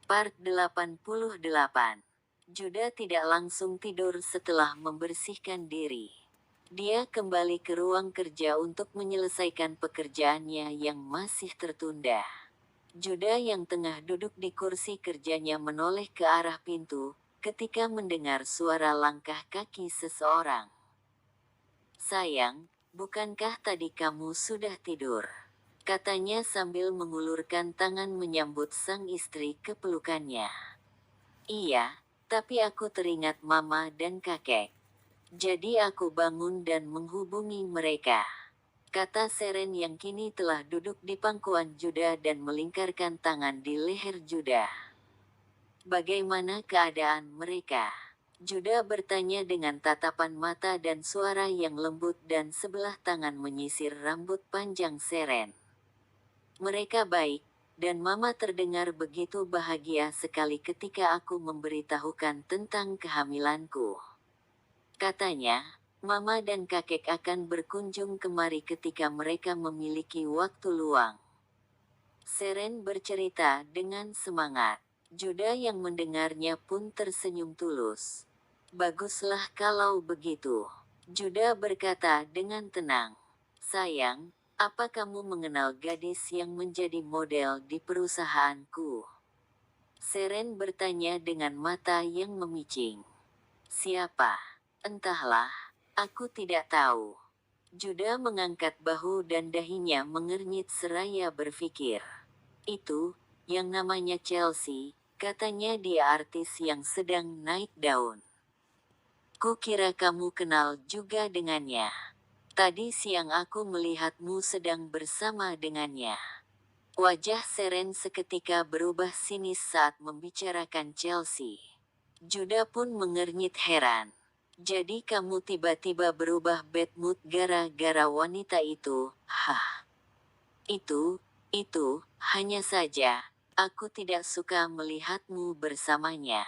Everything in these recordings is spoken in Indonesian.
Part 88. Juda tidak langsung tidur setelah membersihkan diri. Dia kembali ke ruang kerja untuk menyelesaikan pekerjaannya yang masih tertunda. Juda yang tengah duduk di kursi kerjanya menoleh ke arah pintu, ketika mendengar suara langkah kaki seseorang. "Sayang, bukankah tadi kamu sudah tidur?" katanya sambil mengulurkan tangan menyambut sang istri ke pelukannya. "Iya, tapi aku teringat mama dan kakek. Jadi aku bangun dan menghubungi mereka," kata Seren yang kini telah duduk di pangkuan Juda dan melingkarkan tangan di leher Juda. "Bagaimana keadaan mereka?" Juda bertanya dengan tatapan mata dan suara yang lembut dan sebelah tangan menyisir rambut panjang Seren. "Mereka baik, dan mama terdengar begitu bahagia sekali ketika aku memberitahukan tentang kehamilanku. Katanya, mama dan kakek akan berkunjung kemari ketika mereka memiliki waktu luang." Seren bercerita dengan semangat. Juda yang mendengarnya pun tersenyum tulus. "Baguslah kalau begitu," Juda berkata dengan tenang. "Sayang, apa kamu mengenal gadis yang menjadi model di perusahaanku?" Seren bertanya dengan mata yang memicing. "Siapa?" "Entahlah, aku tidak tahu." Juda mengangkat bahu dan dahinya mengernyit seraya berpikir. "Itu, yang namanya Chelsea, katanya dia artis yang sedang naik daun. Kukira kamu kenal juga dengannya. Tadi siang aku melihatmu sedang bersama dengannya." Wajah Seren seketika berubah sinis saat membicarakan Chelsea. Juda pun mengernyit heran. "Jadi kamu tiba-tiba berubah bad mood gara-gara wanita itu?" "Hah. Itu, hanya saja, aku tidak suka melihatmu bersamanya.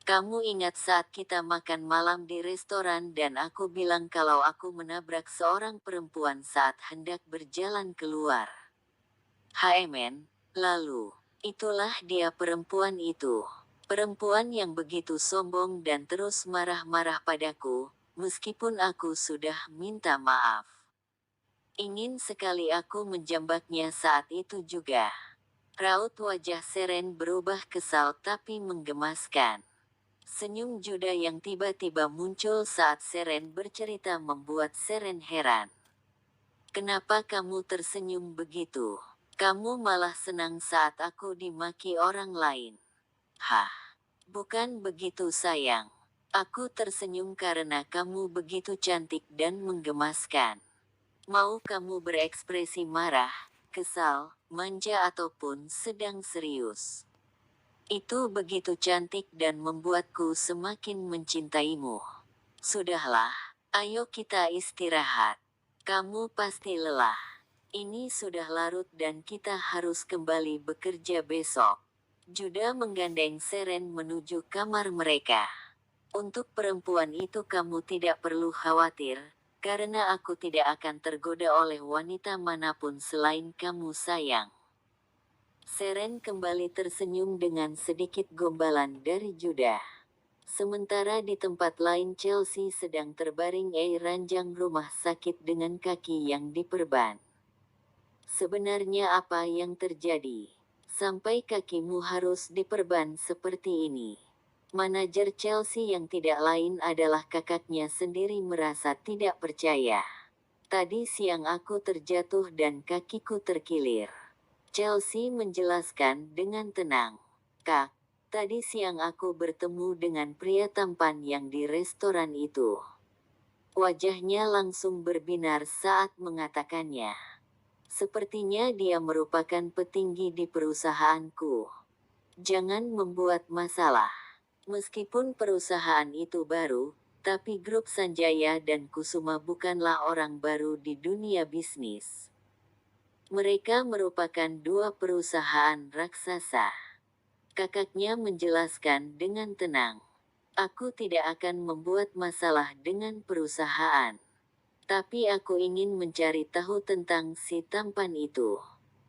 Kamu ingat saat kita makan malam di restoran dan aku bilang kalau aku menabrak seorang perempuan saat hendak berjalan keluar? Men, lalu, itulah dia perempuan itu. Perempuan yang begitu sombong dan terus marah-marah padaku, meskipun aku sudah minta maaf. Ingin sekali aku menjambaknya saat itu juga." Raut wajah Seren berubah kesal tapi menggemaskan. Senyum Juda yang tiba-tiba muncul saat Seren bercerita membuat Seren heran. "Kenapa kamu tersenyum begitu? Kamu malah senang saat aku dimaki orang lain." "Hah, bukan begitu sayang. Aku tersenyum karena kamu begitu cantik dan menggemaskan. Mau kamu berekspresi marah, kesal, manja ataupun sedang serius. Itu begitu cantik dan membuatku semakin mencintaimu. Sudahlah, ayo kita istirahat. Kamu pasti lelah. Ini sudah larut dan kita harus kembali bekerja besok." Juda menggandeng Seren menuju kamar mereka. "Untuk perempuan itu kamu tidak perlu khawatir, karena aku tidak akan tergoda oleh wanita manapun selain kamu sayang." Seren kembali tersenyum dengan sedikit gombalan dari Juda. Sementara di tempat lain Chelsea sedang terbaring di ranjang rumah sakit dengan kaki yang diperban. "Sebenarnya apa yang terjadi? Sampai kakimu harus diperban seperti ini?" Manajer Chelsea yang tidak lain adalah kakaknya sendiri merasa tidak percaya. "Tadi siang aku terjatuh dan kakiku terkilir," Chelsea menjelaskan dengan tenang. "Kak, tadi siang aku bertemu dengan pria tampan yang di restoran itu." Wajahnya langsung berbinar saat mengatakannya. "Sepertinya dia merupakan petinggi di perusahaanku. Jangan membuat masalah. Meskipun perusahaan itu baru, tapi grup Sanjaya dan Kusuma bukanlah orang baru di dunia bisnis. Mereka merupakan dua perusahaan raksasa." Kakaknya menjelaskan dengan tenang. "Aku tidak akan membuat masalah dengan perusahaan. Tapi aku ingin mencari tahu tentang si tampan itu.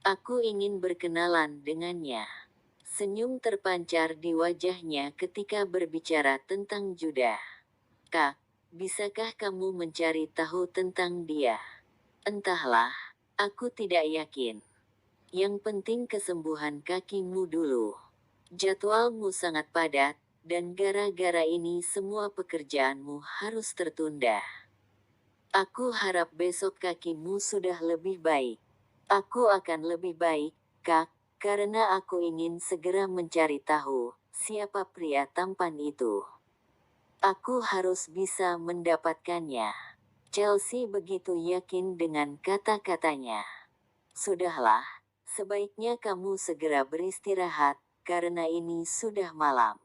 Aku ingin berkenalan dengannya." Senyum terpancar di wajahnya ketika berbicara tentang Judah. Kak, bisakah kamu mencari tahu tentang dia? Entahlah, aku tidak yakin. Yang penting kesembuhan kakimu dulu. Jadwalmu sangat padat, dan gara-gara ini semua pekerjaanmu harus tertunda. Aku harap besok kakimu sudah lebih baik. Aku akan lebih baik, Kak, karena aku ingin segera mencari tahu siapa pria tampan itu. Aku harus bisa mendapatkannya. Chelsea begitu yakin dengan kata-katanya. Sudahlah, sebaiknya kamu segera beristirahat, karena ini sudah malam.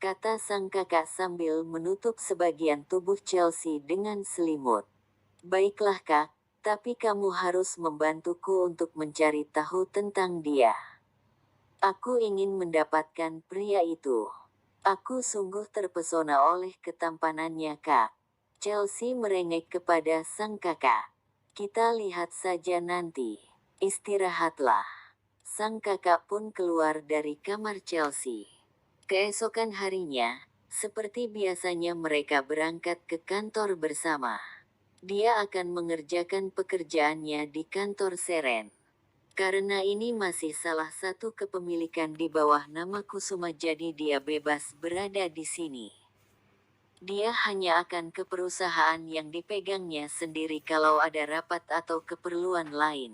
Kata sang kakak sambil menutup sebagian tubuh Chelsea dengan selimut. Baiklah Kak, tapi kamu harus membantuku untuk mencari tahu tentang dia. Aku ingin mendapatkan pria itu. Aku sungguh terpesona oleh ketampanannya Kak. Chelsea merengek kepada sang kakak. Kita lihat saja nanti. Istirahatlah. Sang kakak pun keluar dari kamar Chelsea. Keesokan harinya, seperti biasanya mereka berangkat ke kantor bersama. Dia akan mengerjakan pekerjaannya di kantor Seren. Karena ini masih salah satu kepemilikan di bawah nama Kusuma, jadi dia bebas berada di sini. Dia hanya akan ke perusahaan yang dipegangnya sendiri kalau ada rapat atau keperluan lain.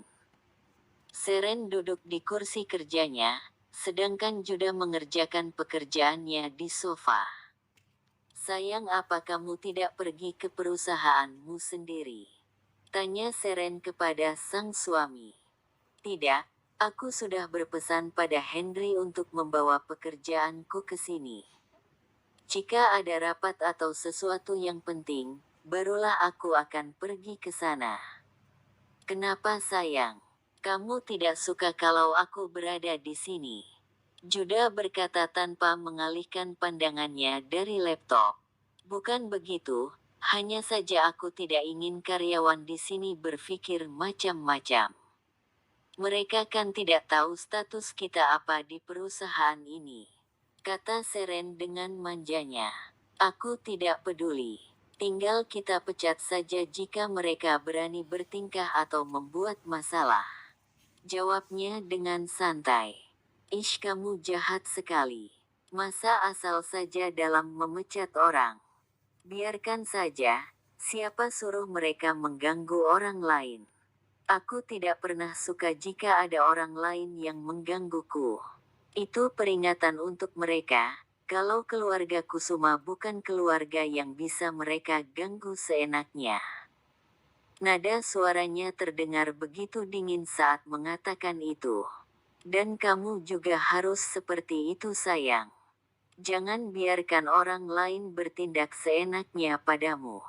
Seren duduk di kursi kerjanya, sedangkan Judah mengerjakan pekerjaannya di sofa. Sayang, apa kamu tidak pergi ke perusahaanmu sendiri? Tanya Seren kepada sang suami. Tidak, aku sudah berpesan pada Henry untuk membawa pekerjaanku ke sini. Jika ada rapat atau sesuatu yang penting, barulah aku akan pergi ke sana. Kenapa sayang? Kamu tidak suka kalau aku berada di sini? Judah berkata tanpa mengalihkan pandangannya dari laptop. Bukan begitu, hanya saja aku tidak ingin karyawan di sini berpikir macam-macam. Mereka kan tidak tahu status kita apa di perusahaan ini. Kata Seren dengan manjanya. Aku tidak peduli. Tinggal kita pecat saja jika mereka berani bertingkah atau membuat masalah. Jawabnya dengan santai. Ish, kamu jahat sekali. Masa asal saja dalam memecat orang? Biarkan saja, siapa suruh mereka mengganggu orang lain? Aku tidak pernah suka jika ada orang lain yang menggangguku. Itu peringatan untuk mereka, kalau keluarga Kusuma bukan keluarga yang bisa mereka ganggu seenaknya. Nada suaranya terdengar begitu dingin saat mengatakan itu. Dan kamu juga harus seperti itu sayang. Jangan biarkan orang lain bertindak seenaknya padamu.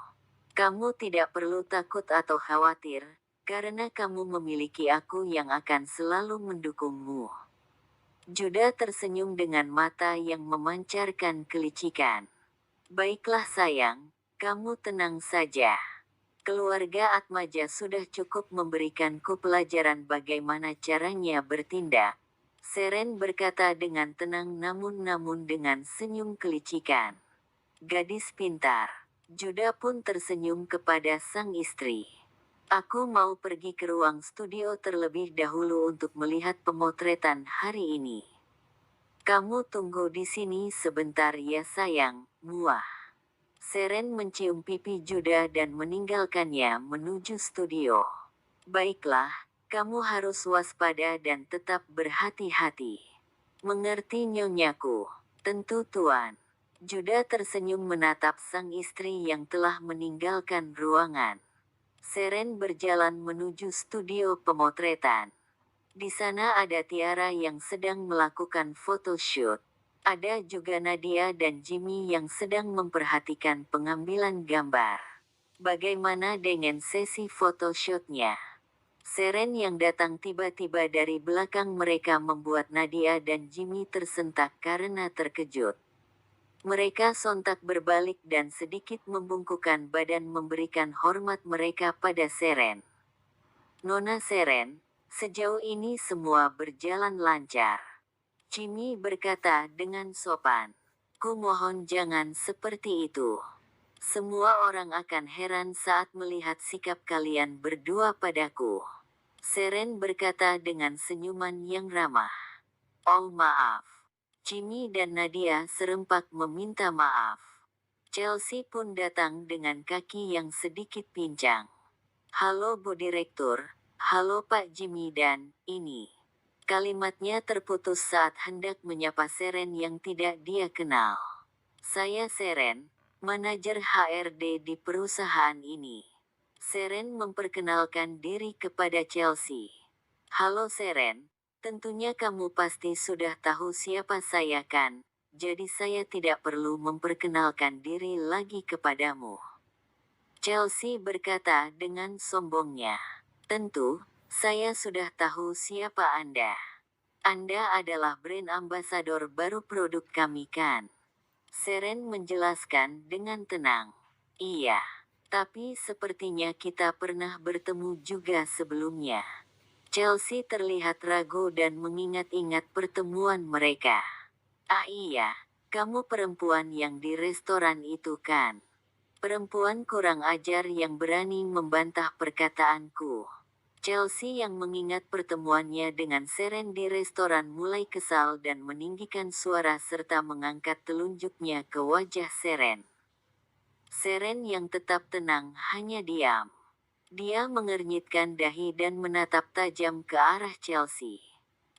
Kamu tidak perlu takut atau khawatir, karena kamu memiliki aku yang akan selalu mendukungmu. Judah tersenyum dengan mata yang memancarkan kelicikan. Baiklah sayang, kamu tenang saja. Keluarga Atmaja sudah cukup memberikanku pelajaran bagaimana caranya bertindak. Seren berkata dengan tenang namun dengan senyum kelicikan. Gadis pintar. Judah pun tersenyum kepada sang istri. Aku mau pergi ke ruang studio terlebih dahulu untuk melihat pemotretan hari ini. Kamu tunggu di sini sebentar ya sayang, muah. Seren mencium pipi Judah dan meninggalkannya menuju studio. Baiklah, kamu harus waspada dan tetap berhati-hati. Mengerti nyonyaku? Tentu tuan. Judah tersenyum menatap sang istri yang telah meninggalkan ruangan. Seren berjalan menuju studio pemotretan. Di sana ada Tiara yang sedang melakukan photoshoot. Ada juga Nadia dan Jimmy yang sedang memperhatikan pengambilan gambar. Bagaimana dengan sesi photoshootnya? Seren yang datang tiba-tiba dari belakang mereka membuat Nadia dan Jimmy tersentak karena terkejut. Mereka sontak berbalik dan sedikit membungkukkan badan memberikan hormat mereka pada Seren. Nona Seren, sejauh ini semua berjalan lancar. Jimmy berkata dengan sopan. Kumohon jangan seperti itu. Semua orang akan heran saat melihat sikap kalian berdua padaku. Seren berkata dengan senyuman yang ramah. Oh maaf. Jimmy dan Nadia serempak meminta maaf. Chelsea pun datang dengan kaki yang sedikit pincang. Halo Bu Direktur, halo Pak Jimmy dan, ini. Kalimatnya terputus saat hendak menyapa Seren yang tidak dia kenal. Saya Seren, manajer HRD di perusahaan ini. Seren memperkenalkan diri kepada Chelsea. Halo Seren, tentunya kamu pasti sudah tahu siapa saya kan, jadi saya tidak perlu memperkenalkan diri lagi kepadamu. Chelsea berkata dengan sombongnya. Tentu, saya sudah tahu siapa Anda. Anda adalah brand ambassador baru produk kami kan? Seren menjelaskan dengan tenang. Iya, tapi sepertinya kita pernah bertemu juga sebelumnya. Chelsea terlihat ragu dan mengingat-ingat pertemuan mereka. Ah iya, kamu perempuan yang di restoran itu kan? Perempuan kurang ajar yang berani membantah perkataanku. Chelsea yang mengingat pertemuannya dengan Seren di restoran mulai kesal dan meninggikan suara serta mengangkat telunjuknya ke wajah Seren. Seren yang tetap tenang hanya diam. Dia mengernyitkan dahi dan menatap tajam ke arah Chelsea.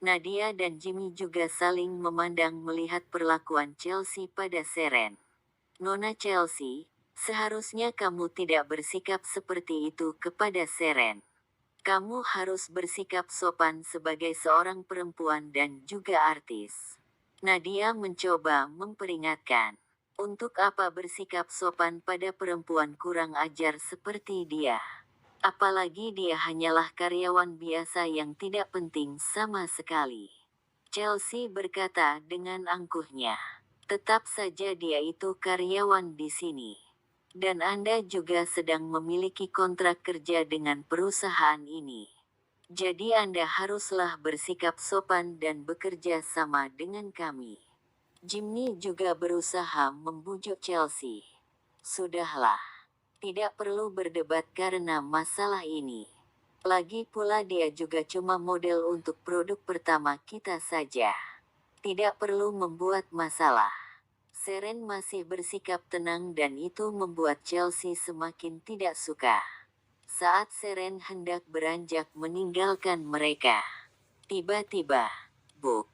Nadia dan Jimmy juga saling memandang melihat perlakuan Chelsea pada Seren. Nona Chelsea, seharusnya kamu tidak bersikap seperti itu kepada Seren. Kamu harus bersikap sopan sebagai seorang perempuan dan juga artis. Nadia mencoba memperingatkan. Untuk apa bersikap sopan pada perempuan kurang ajar seperti dia? Apalagi dia hanyalah karyawan biasa yang tidak penting sama sekali. Chelsea berkata dengan angkuhnya. Tetap saja dia itu karyawan di sini. Dan Anda juga sedang memiliki kontrak kerja dengan perusahaan ini. Jadi Anda haruslah bersikap sopan dan bekerja sama dengan kami. Jimmy juga berusaha membujuk Chelsea. Sudahlah. Tidak perlu berdebat karena masalah ini. Lagi pula dia juga cuma model untuk produk pertama kita saja. Tidak perlu membuat masalah. Seren masih bersikap tenang dan itu membuat Chelsea semakin tidak suka. Saat Seren hendak beranjak meninggalkan mereka, tiba-tiba, buk,